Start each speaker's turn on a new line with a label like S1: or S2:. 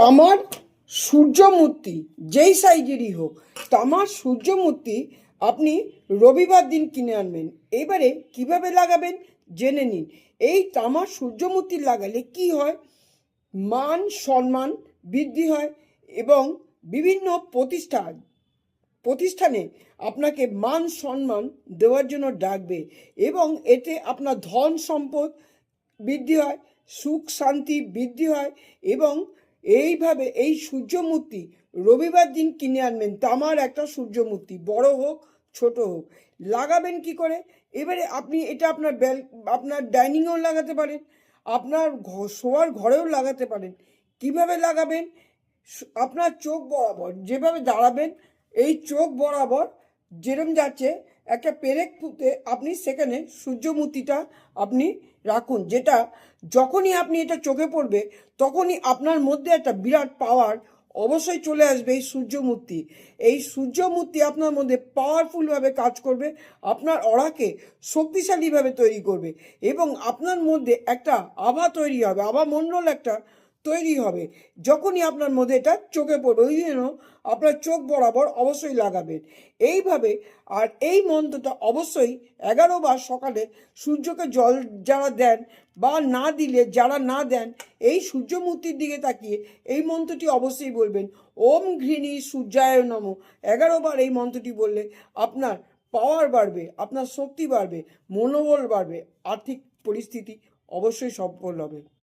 S1: তামার সূর্যমূর্তি যেই সাইজেরই হোক, তামার সূর্যমূর্তি আপনি রবিবার দিন কিনে আনবেন। এবারে কিভাবে লাগাবেন জেনে নিন। এই তামার সূর্যমূর্তি লাগালে কি হয়, মান সম্মান বৃদ্ধি হয় এবং বিভিন্ন প্রতিষ্ঠানে আপনাকে মান সম্মান দেওয়ার জন্য ডাকবে এবং এতে আপনার ধন সম্পদ বৃদ্ধি হয়, সুখ শান্তি বৃদ্ধি হয়। এবং এইভাবে এই সূর্যমূর্তি রবিবার দিন কিনে আনবেন। তামার একটা সূর্যমূর্তি, বড় হোক ছোট হোক, লাগাবেন কি করে? এবারে আপনি এটা আপনার ডাইনিংয়েও লাগাতে পারেন, আপনার শোয়ার ঘরেও লাগাতে পারেন। কিভাবে লাগাবেন? আপনার চোখ বরাবর যেভাবে দাঁড়াবেন, এই চোখ বরাবর যেরম যাচ্ছে একটা পেরেক পুঁতে আপনি সেখানে সূর্যমূর্তিটা আপনি রাখুন, যেটা যখনই আপনি এটা চোখে পড়বে তখনই আপনার মধ্যে একটা বিরাট পাওয়ার অবশ্যই চলে আসবে। এই সূর্যমূর্তি আপনার মধ্যে পাওয়ারফুলভাবে কাজ করবে, আপনার অরাকে শক্তিশালীভাবে তৈরি করবে এবং আপনার মধ্যে একটা আভা তৈরি হবে, আভা মণ্ডল একটা তৈরি হবে যখনই আপনার মধ্যে এটা চোখে পড়বে। ওই জন্য আপনার চোখ বরাবর অবশ্যই লাগাবেন এইভাবে। আর এই মন্ত্রটা অবশ্যই 11 বার সকালে সূর্যকে জল যারা দেন বা না দিলে যারা না দেন, এই সূর্যমূর্তির দিকে তাকিয়ে এই মন্ত্রটি অবশ্যই বলবেন, ওম ঘৃণী সূর্যায় নমঃ। 11 বার এই মন্ত্রটি বললে আপনার পাওয়ার বাড়বে, আপনার শক্তি বাড়বে, মনোবল বাড়বে, আর্থিক পরিস্থিতি অবশ্যই সফল হবে।